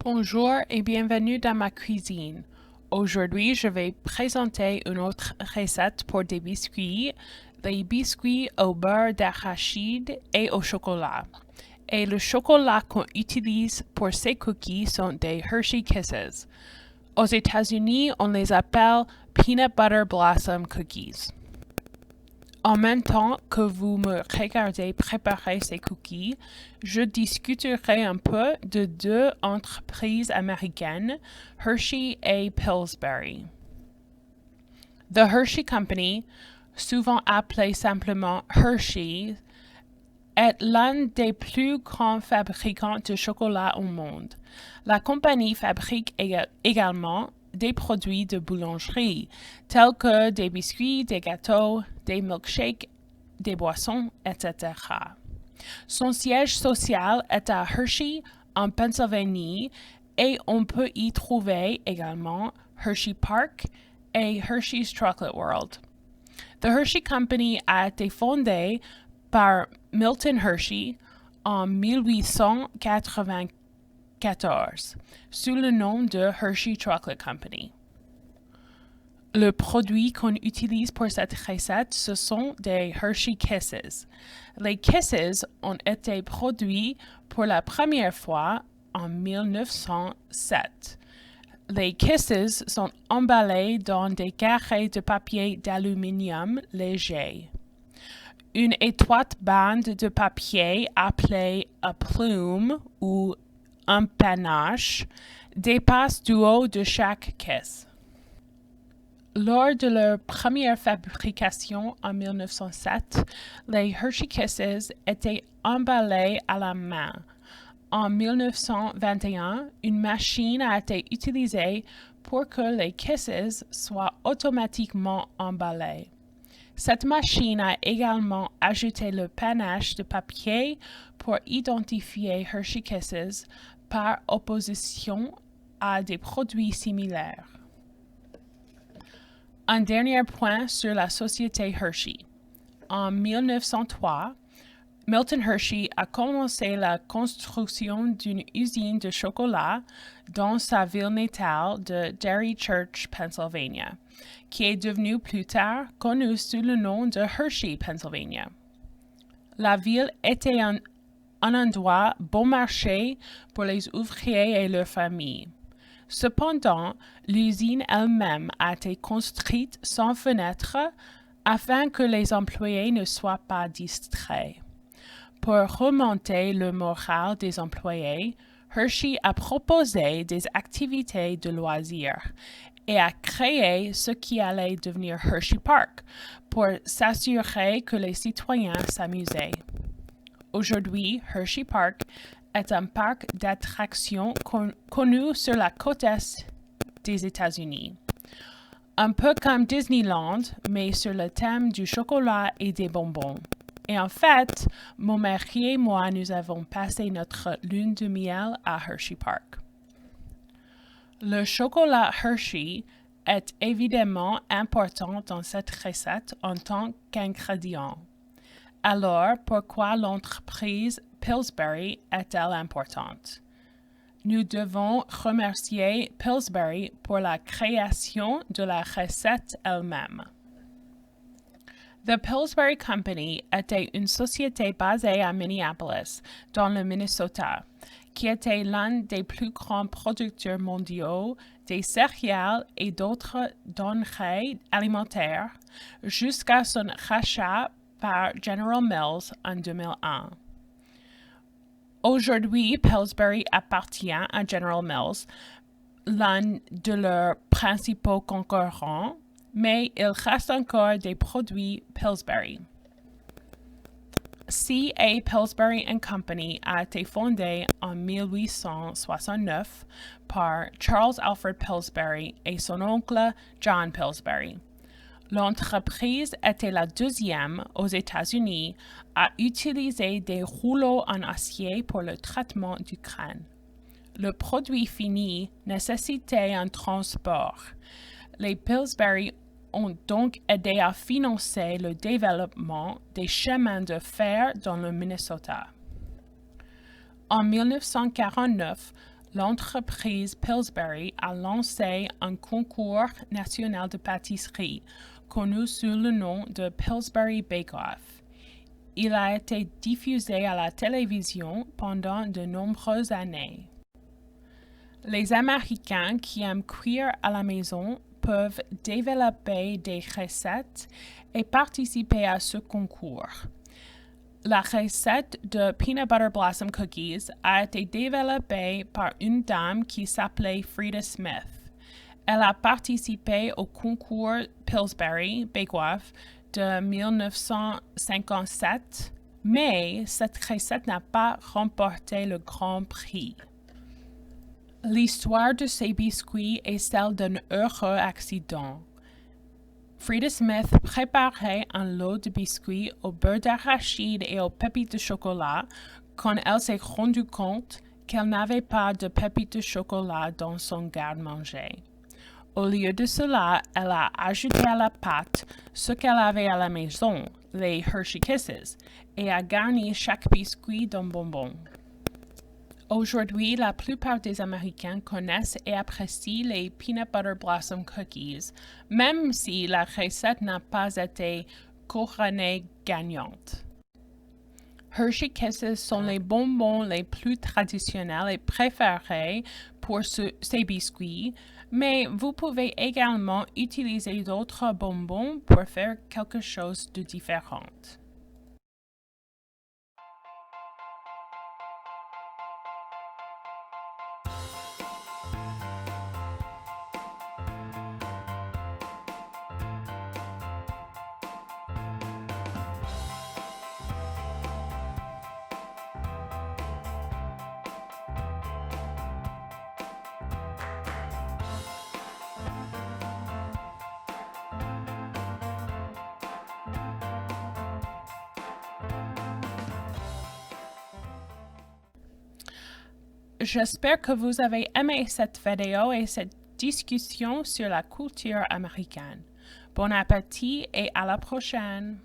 Bonjour et bienvenue dans ma cuisine. Aujourd'hui, je vais présenter une autre recette pour des biscuits, les biscuits au beurre d'arachide et au chocolat. Et le chocolat qu'on utilise pour ces cookies sont des Hershey Kisses. Aux États-Unis, on les appelle Peanut Butter Blossom Cookies. En même temps que vous me regardez préparer ces cookies, je discuterai un peu de deux entreprises américaines, Hershey et Pillsbury. The Hershey Company, souvent appelée simplement Hershey, est l'un des plus grands fabricants de chocolat au monde. La compagnie fabrique également des produits de boulangerie, tels que des biscuits, des gâteaux, des milkshakes, des boissons, etc. Son siège social est à Hershey, en Pennsylvanie, et on peut y trouver également Hershey Park et Hershey's Chocolate World. The Hershey Company a été fondée par Milton Hershey en 1894 sous le nom de Hershey Chocolate Company. Le produit qu'on utilise pour cette recette, ce sont des Hershey Kisses. Les Kisses ont été produits pour la première fois en 1907. Les Kisses sont emballés dans des carrés de papier d'aluminium léger. Une étroite bande de papier appelée a plume ou un panache dépasse du haut de chaque caisse. Lors de leur première fabrication en 1907, les Hershey Kisses étaient emballés à la main. En 1921, une machine a été utilisée pour que les Kisses soient automatiquement emballés. Cette machine a également ajouté le panache de papier pour identifier Hershey Kisses par opposition à des produits similaires. Un dernier point sur la société Hershey. En 1903, Milton Hershey a commencé la construction d'une usine de chocolat dans sa ville natale de Dairy Church, Pennsylvania, qui est devenue plus tard connue sous le nom de Hershey, Pennsylvania. La ville était un endroit bon marché pour les ouvriers et leurs familles. Cependant, l'usine elle-même a été construite sans fenêtre afin que les employés ne soient pas distraits. Pour remonter le moral des employés, Hershey a proposé des activités de loisirs et a créé ce qui allait devenir Hershey Park pour s'assurer que les citoyens s'amusaient. Aujourd'hui, Hershey Park est un parc d'attractions connu sur la côte est des États-Unis. Un peu comme Disneyland, mais sur le thème du chocolat et des bonbons. Et en fait, mon mari et moi, nous avons passé notre lune de miel à Hershey Park. Le chocolat Hershey est évidemment important dans cette recette en tant qu'ingrédient. Alors, pourquoi l'entreprise Pillsbury est-elle importante? Nous devons remercier Pillsbury pour la création de la recette elle-même. The Pillsbury Company était une société basée à Minneapolis, dans le Minnesota, qui était l'un des plus grands producteurs mondiaux des céréales et d'autres denrées alimentaires, jusqu'à son rachat par General Mills en 2001. Aujourd'hui, Pillsbury appartient à General Mills, l'un de leurs principaux concurrents, mais il reste encore des produits Pillsbury. C.A. Pillsbury & Company a été fondée en 1869 par Charles Alfred Pillsbury et son oncle John Pillsbury. L'entreprise était la deuxième aux États-Unis à utiliser des rouleaux en acier pour le traitement du crâne. Le produit fini nécessitait un transport. Les Pillsbury ont donc aidé à financer le développement des chemins de fer dans le Minnesota. En 1949, l'entreprise Pillsbury a lancé un concours national de pâtisserie, connu sous le nom de Pillsbury Bake-off. Il a été diffusé à la télévision pendant de nombreuses années. Les Américains qui aiment cuire à la maison peuvent développer des recettes et participer à ce concours. La recette de Peanut Butter Blossom Cookies a été développée par une dame qui s'appelait Frida Smith. Elle a participé au concours Pillsbury Bake-off de 1957, mais cette recette n'a pas remporté le grand prix. L'histoire de ces biscuits est celle d'un heureux accident. Frida Smith préparait un lot de biscuits au beurre d'arachide et aux pépites de chocolat quand elle s'est rendue compte qu'elle n'avait pas de pépites de chocolat dans son garde-manger. Au lieu de cela, elle a ajouté à la pâte ce qu'elle avait à la maison, les Hershey Kisses, et a garni chaque biscuit d'un bonbon. Aujourd'hui, la plupart des Américains connaissent et apprécient les Peanut Butter Blossom Cookies, même si la recette n'a pas été couronnée gagnante. Hershey Kisses sont les bonbons les plus traditionnels et préférés pour ces biscuits, mais vous pouvez également utiliser d'autres bonbons pour faire quelque chose de différent. J'espère que vous avez aimé cette vidéo et cette discussion sur la culture américaine. Bon appétit et à la prochaine!